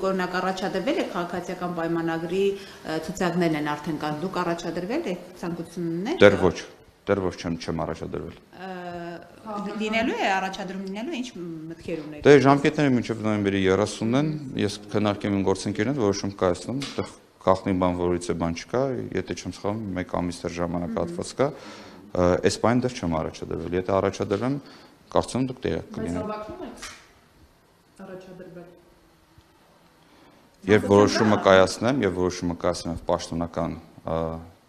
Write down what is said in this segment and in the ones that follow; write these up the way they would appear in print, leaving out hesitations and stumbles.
դուք օրինակ առաջադրվել եք քաղաքացիական պայմանագրի ցուցակներն են արդեն կան, դուք առաջադրվել եք ցանկություններ։ Դեռ ոչ չեմ առաջադրվել։ Լինելու է առաջադրում լինելու ինչ մտքեր ունեք։ Դե ժամկետները մինչև նոյեմբերի 30-ն են, ես քննարկեմ իմ գործընկերներն, որոշում կայացնում, այդտեղ գաղտնի բան որից է բան չկա, եթե չեմ սխալվում, 1 ամիս դեռ ժամանակահատված կա, այս բանը դեռ չեմ առաջադրվել, եթե առաջադրվեմ, կարծում եմ դուք տեղյակ կլինեք։ Բայց հավակնում եք առաջադրվել։ Երբ որոշումը կայացնեմ պաշտոնական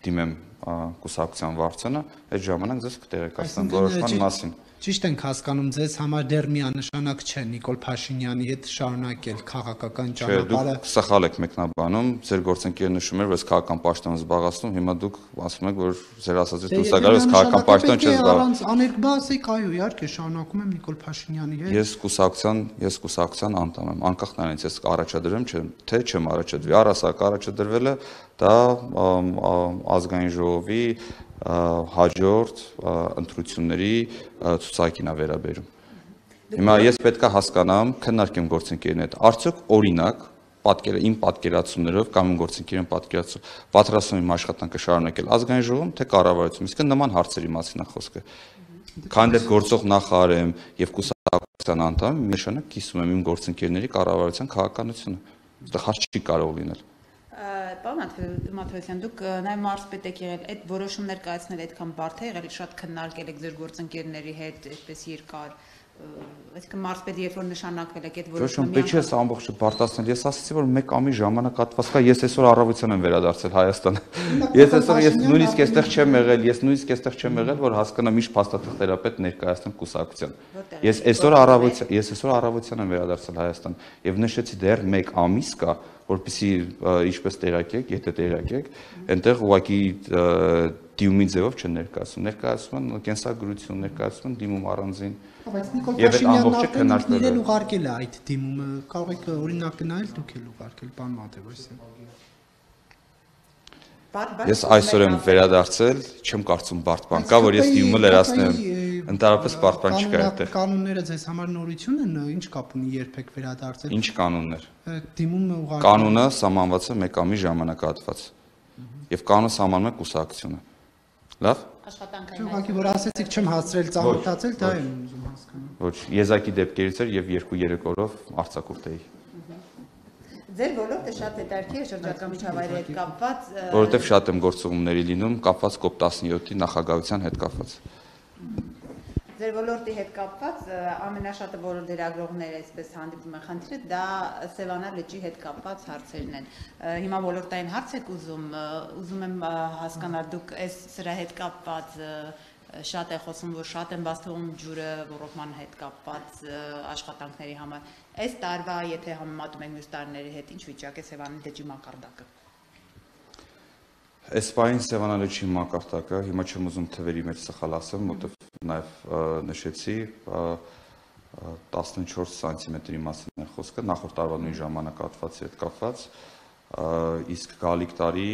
դիմեմ կուսակցության վարչությունը, այդ ժամանակ ձեզ կտեղեկացնեմ որոշման մասին։ Ճիշտ ենք հասկանում, ձեզ համար դեռ միանշանակ չէ Նիկոլ Փաշինյանի հետ շարունակել քաղաքական ճանապարհը։ Դուք սխալ եք մեկնաբանում, ձեր գործընկերը նշում էր, որ ես քաղաքական պաշտոն զբաղացնում, հիմա դուք ասում եք, որ ձեր ասածից դուրս եկավ, ես քաղաքական պաշտոն չեմ զբաղվում։ Աներկբաս եք, այո, իհարկե շարունակում եմ Նիկոլ Փաշինյանի հետ։ Ես կուսակցության անդամ եմ, անկախ նրանից ես առաջադրեմ, թե չեմ առաջադրվի, առասարակ առաջադրվելը դա ազգային ժողովի հաջորդ ընտրությունների ցուցակին է վերաբերում։ Հիմա ես պետք է հասկանամ, քննարկեմ գործընկերին հետ, արդյոք օրինակ իմ պատկերացումներով կամ իմ գործընկերին պատկերացում պատրաստում եմ աշխատանքը շարունակել ազգային ժողովում, թե կառավարությունում, իսկ նման հարցերի մասին է խոսքը։ Քանի դեռ գործող նախարար եմ եւ կուսակցության անդամ եմ, նշանակ կիսում եմ իմ գործընկերների կառավարության քաղաքականությունը։ Դա հարց չի կարող լինել։ Պարոն Մաթևոսյան, դուք նաև մարզպետ եք եղել, այդ որոշումներ կայացնել այդքան բարդ է եղել, շատ քննարկել եք ձեր գործընկերների հետ, այդպես երկար, այսինքն մարզպետ երբ որ նշանակվել եք այդ որոշումը պետք է ամբողջը բարտացնել։ Ես ասացի, որ 1 ամիս ժամանակահատված կա, ես այսօր առավոտյան եմ վերադարձել Հայաստան։ Ես նույնիսկ այստեղ չեմ եղել, որ հասկանամ ինչ փաստաթղթերապետ ներկայացնեմ կուսակցության։ Ես այսօր առավոտյան եմ վերադարձել Հայաստան եւ նշեցի դեռ 1 ամիս կա, որպեսզի ինչպես տեղյակ եք, եթե տեղյակ եք, այնտեղ ուղղակի դիմումի ձևով չեն ներկայացում են կենսագրություն, ներկայացում են դիմում առանձին։ Բայց Նիկոլ Փաշինյանն իրեն ուղարկել է այդ դիմումը, կարող եք օրինակ գնալ, դուք էլ ուղարկել, պարոն Մաթևոսյան։ Ես այսօր եմ վերադարձել, չեմ կարծում բարդ բան կա, որ ես դիմումը լրացնեմ։ Ընդհանրապես բարդ բան չկա այդտեղ։ Կանոնները ձեզ համար նորություն են, ինչ կապ ունի երբ եք վերադարձել։ Ինչ կանոններ։ Դիմումը ուղարկել։ Կանոնը սահմանված է 1 ամիս ժամանակահատված։ Եվ կանոնը սահմանում է կուսակցությունը։ Լավ։ Աշխատանքային։ Ուղղակի որ ասեցիք չեմ հասցրել ծանոթացել, դա եմ ուզում հասկանալ։ Ոչ, եզակի դեպքերից էր եւ 2-3 օրով արձակուրդ էի։ Ձեր ոլորտը շատ հետաքրքիր է շրջակա միջավայրի հետ կապված, որովհետեւ շատ եմ գործողումների լինում կապված COP17-ի նախագահության հետ կապված։ Ձեր ոլորտի հետ կապված ամենաշատը որ լրագրողները այսպես հանդիպում են խնդիրը դա Սևանա լճի հետ կապված հարցերն են։ Հիմա ոլորտային հարց եք ուզում եմ հասկանալ դուք այս սրա հետ կապված շատ է խոսում, որ շատ են բաց թողում ջուրը ռոռոկման հետ կապված աշխատանքների համար։ Այս տարվա, եթե համեմատում ենք մյուս տարիների հետ, ինչ վիճակ է Սևանա լճի մակարդակը։ Այս պահին Սևանա լճի մակարդակը, հիմա չեմ ուզում թվերի մեջ սխալ ասեմ, որտեղ նաև նշեցի 14 սանտիմետրի մասին է խոսքը, նախորդ տարվա նույն ժամանակահատվածի հետ կապված, իսկ գալիք տարի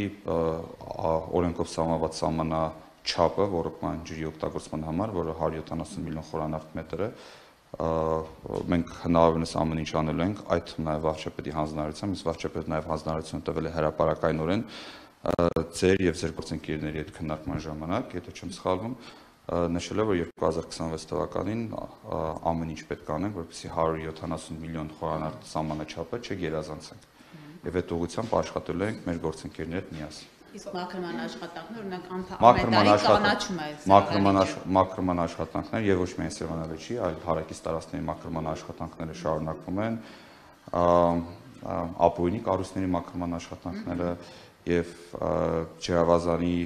օրենքով սահմանված սահմանաչափը ռոռոկման ջրի օգտագործման համար, որը 170 միլիոն խորանարդ մետր է, մենք հնարավորինս ամեն ինչ անելու ենք, այդ նաև վարչապետի հանձնարարությամբ, իսկ վարչապետը նաև հանձնարարություն տվել է հրապարակայնորեն ձեր եւ ձեր գործընկերների հետ քննարկման ժամանակ, եթե չեմ սխալվում, նշել է, որ 2026 թվականին ամեն ինչ պետք է անենք, որպեսզի 170 միլիոն խորանարդ սահմանաչափը չգերազանցենք։ Եվ այդ ուղղությամբ աշխատելու ենք մեր գործընկերների հետ միասին։ Իսկ մաքրման աշխատանքներ, օրինակ կանաչում է մաքրման աշխատանքներ եւ ոչ միայն Սևանա լճի, այլ հարակից տարածքների մաքրման աշխատանքները շարունակվում են, ապօրինի կառույցների մաքրման աշխատանքները եւ ջրավազանի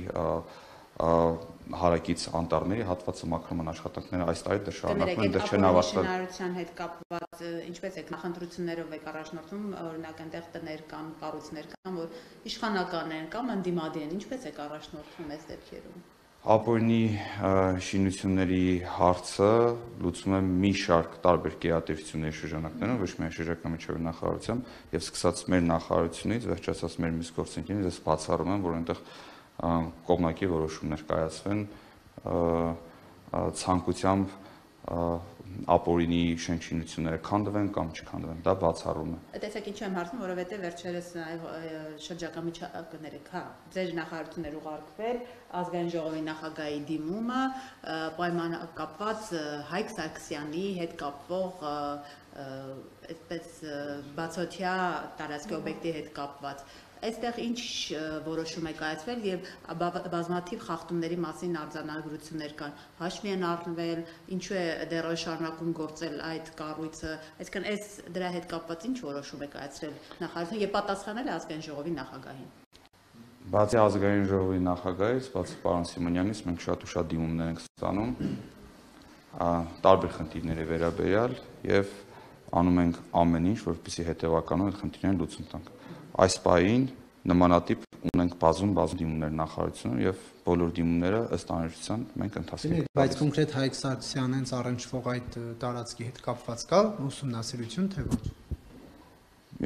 հարակից անտառների հատվածը մաքրման աշխատանքները այս տարի դեռ շարունակվում են, դեռ չեն ավարտվել։ Շինարարության հետ կապված ինչպես եք նախընտրություններով եք առաջնորդում, օրինակ այնտեղ տներ կան, կառույցներ կան, որ իշխանական են կամ ընդդիմադիր են, ինչպես եք առաջնորդում այս դեպքերում։ Ապօրինի շինությունների հարցը լուծում է մի շարք տարբեր գերատեսչությունների շրջանակներում, ոչ միայն շրջակա միջավայրի նախարարությամբ, եւ սկսած մեր նախարարությունից, վերջացած մեր մյուս գործընկերներից, ես բացառում եմ, որ այնտեղ կողմնակի որոշումներ կայացվեն ցանկությամբ ապօրինի շենքշինությունները քանդվեն կամ չքանդվեն, դա բացառում է։ Տեսեք ինչու եմ հարցնում, որովհետև վերջերս շրջակա միջակայքներեք, հա, ձեր նախարարություններ ուղարկվել ազգային ժողովի նախագահի դիմումը պայմանապակված Հայկ Սարգսյանի հետ կապվող այսպես բացօթյա տարածքի օբյեկտի հետ կապված։ Այստեղ ինչ որոշում է կայացվել եւ բազմաթիվ խախտումների մասին արձանագրություններ կան։ Հաշվի են առնվել, ինչու է դեռ շարունակում գործել այդ կառույցը, այսինքն այս դրա հետ կապված ինչ որոշում է կայացրել նախարարությունը եւ պատասխանել է ազգային ժողովի նախագահին։ Բացի ազգային ժողովի նախագահից, բացի պարոն Սիմոնյանից, մենք շատ ու շատ դիմումներ ենք ստանում տարբեր խնդիրների վերաբերյալ եւ անում ենք ամեն ինչ, որպեսզի հետեւականորեն այդ խնդիրներին լուծում տանք։ Այս պահին նմանատիպ ունենք բազում դիմումներ նախարարությունում եւ բոլոր դիմումները ըստ անհրաժեշտության մենք ընթացքում ենք։ Բայց կոնկրետ Հայկ Սարգսյանից առնչվող այդ տարածքի հետ կապված կա ուսումնասիրություն թե ոչ։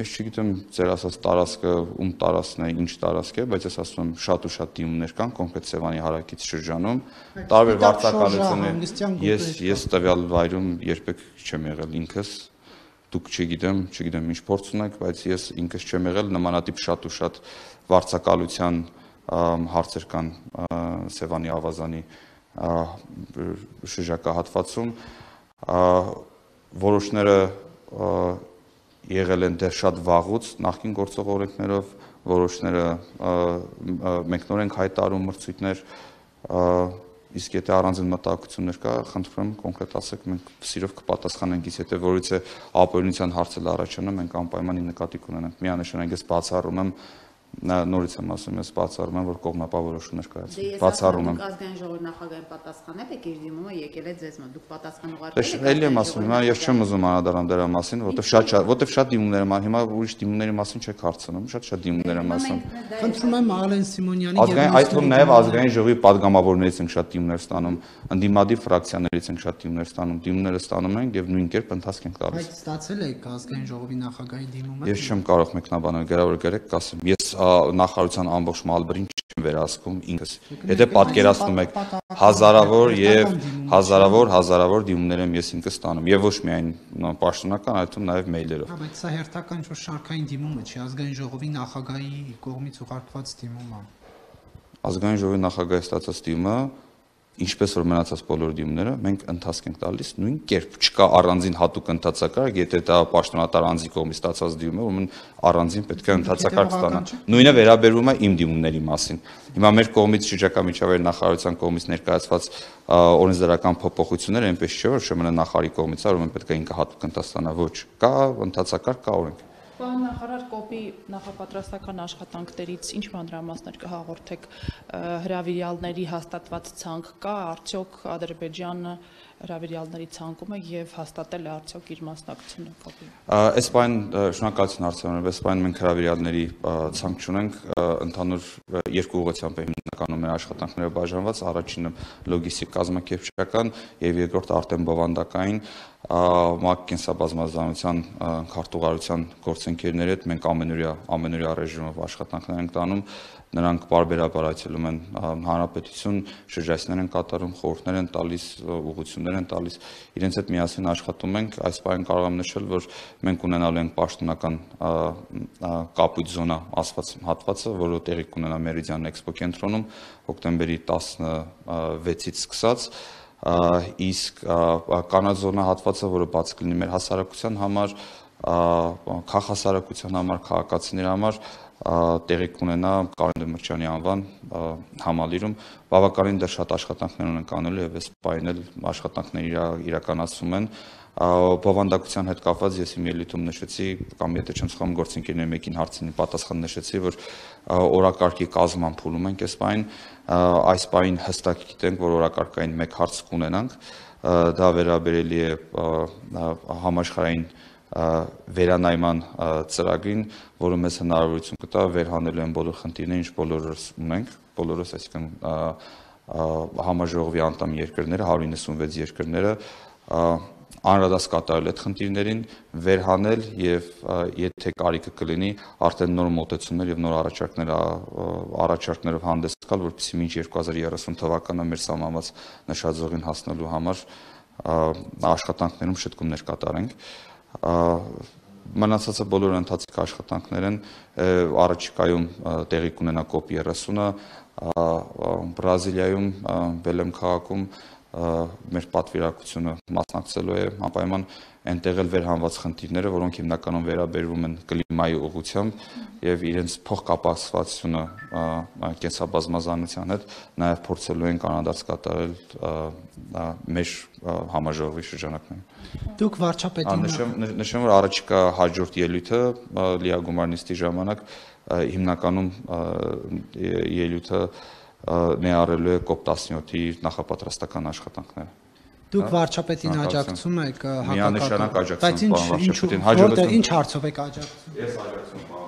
Ես չգիտեմ ձեր ասած տարածքը ում տարածքն է, ինչ տարածք է, բայց ես ասում եմ շատ ու շատ դիմումներ կան կոնկրետ Սևանի հարակից շրջանում, տարբեր վարձակալություններ։ Ես տվյալ վայրում երբեք չեմ եղել ինքս, դուք չգիտեմ ինչ փորձ ունեք, բայց ես ինքս չեմ եղել, նմանատիպ շատ ու շատ վարձակալության հարցեր կան Սևանի ավազանի շրջակա հատվածում, որոշները եղել են դեռ շատ վաղուց նախկին գործող օրենքներով, որոշները մենք նոր ենք հայտարարում մրցույթներ, իսկ եթե առանձին մտահոգություններ կա, խնդրում եմ կոնկրետ ասեք, մենք սիրով կպատասխանենք, իսկ եթե որից է ապօրինության հարցը առաջանա, մենք անպայման նկատի կունենանք։ Միանշանակ ես բացառում եմ նորից եմ ասում, ես բացառում եմ, որ կողմնապահ որոշումներ կայացվեն։ Բացառում եմ։ Ազգային ժողովի նախագահին պատասխանել եք իր դիմումը եկել է ձեզ մոտ։ Դուք պատասխան ուղարկել եք։ Էլի եմ ասում, հիմա ես չեմ ուզում անդրադառնալ դրա մասին, որտեվ շատ դիմումներ եմ, հիմա ուրիշ դիմումների մասին չեք հարցնում, շատ դիմումներ եմ ասում։ Խնդրում եմ Ալեն Սիմոնյանի այդ թվում նաև ազգային ժողովի падգամավորներից ենք շատ դիմումներ ստանում, ընդդիմադիր ֆրակցիաներից ենք շատ դիմումներ ստանում, դիմումները ստանում ենք եւ նույն կերպ ընթացք ենք տալիս։ Բայց ստացել եք ազգային ժողովի նախագահի դիմումը։ Ես չեմ կարող մեկնաբանել, գրավոր գրեք, կասեմ։ Ես նախարարության ամբողջ մալբերին չեմ վերահսկում ինքս։ Եթե պատկերացնում եք հազարավոր եւ հազարավոր դիմումներ եմ ես ինքս ստանում եւ ոչ միայն պաշտոնական, այլ թվում նաեւ մեյլերով։ Բայց սա հերթական ինչ-որ շարքային դիմումը չի, ազգային ժողովի նախագահի կողմից ուղարկված դիմում է։ Ազգային ժողովի նախագահի ստացած դիմումը, ինչպես որ մնացած բոլոր դիմումները, մենք ընթացք ենք տալիս նույն կերպ, չկա առանձին հատուկ ընթացակարգ, եթե դա պաշտոնատար անձի կողմից ստացած դիմում է, ուրեմն առանձին պետք է ընթացակարգ ստանա։ Նույնը վերաբերվում է իմ դիմումների մասին։ Հիմա մեր կողմից շրջակա միջավայրի նախարարության կողմից ներկայացված օրենսդրական փոփոխությունները այնպես չէ, որ ՇՄՆ նախարարի կողմից է, ուրեմն պետք է ինքը հատուկ ընթաց ստանա, ոչ, կա ընթացակարգ, կա օրենք։ Պարոն նախարար, կոպի նախապատրաստական աշխատանքներից ինչ մանրամասներ կհաղորդեք, հրավիրյալների հաստատված ցանկ կա, արդյոք Ադրբեջանը հրավիրյալների ցանկում է եւ հաստատել է արդյոք իր մասնակցությունը կոպի։ Այս բան շնորհակալություն հարցերով, այս բան մենք հրավիրյալների ցանկ չունենք, ընդհանուր երկու ուղղությամբ է հիմնականում մեր աշխատանքները բաժանված, առաջինը լոգիստիկ կազմակերպչական եւ երկրորդը արդեն բովանդակային ՄԱԿ կենսաբազմազանության քարտուղարության գործընկերների հետ մենք ամենօրյա ռեժիմով աշխատանքներ ենք տանում, նրանք բարբերաբար այցելում են հանրապետություն, շրջայցներ են կատարում, խորհուրդներ են տալիս, ուղղություններ են տալիս, իրենց հետ միասին աշխատում ենք, այս բանը կարող եմ նշել, որ մենք ունենալու ենք պաշտոնական կապույտ զոնա ասված հատվածը, որը տեղի կունենա Մերիդիան Էքսպո կենտրոնում հոկտեմբերի 16-ից սկսած, իսկ կանաձորնա հատվածը, որը բաց կլինի մեր հասարակության համար, քաղաքասարակության համար, քաղաքացիների համար տեղի կունենա Կարեն Դեմիրճյանի անվան համալիրում, բավականին դեռ շատ աշխատանքներ ունենք անելու եւ այս պահին էլ աշխատանքներ իրականացում են, բովանդակության հետ կապված ես իմ ելույթում նշեցի կամ եթե չեմ սխալվում գործընկերների մեկին հարցին պատասխան նշեցի, որ օրակարգի կազման փուլում ենք այս պահին, այս պահին հստակ գիտենք, որ օրակարգային մեկ հարց կունենանք, դա վերաբերելի է համաշխարհային վերանայման ծրագրին, որը մեզ հնարավորություն կտա վերհանելու են բոլոր խնդիրները, ինչ բոլորս ունենք, բոլորս, այսինքն համաժողովի անդամ երկրները, 196 երկրները անհրաժեշտ կատարել այդ խնդիրներին, վերհանել եւ եթե կարիքը կլինի, արդեն նոր մոտեցումներ եւ նոր առաջարկներով հանդես գալ, որպեսզի մինչ 2030 թվականը մեր սահմանված նշաձողին հասնելու համար աշխատանքներում շտկումներ կատարենք։ Մնացածը բոլոր ընթացիկ աշխատանքներ են, առաջիկայում տեղի կունենա COP30-ը, Բրազիլիայում, Բելեմ քաղաքում մեր պատվիրակությունը մասնակցելու է անպայման այնտեղ էլ վերհանված խնդիրները, որոնք հիմնականում վերաբերվում են կլիմայի ուղղությամբ եւ իրենց փոխկապակցվածությունը կենսաբազմազանության հետ նաեւ փորձելու են կանադարձ կատարել մեր համաժողովի շրջանակներում։ Դուք վարչապետին նշեմ, որ առաջիկա հաջորդ ելույթը լիագումար նիստի ժամանակ հիմնականում ելույթը ներառելու է COP17-ի նախապատրաստական աշխատանքները։ Դուք վարչապետին աջակցում եք Միանշանակ աջակցում, բայց ինչ հարցով եք աջակցում։ Ես աջակցում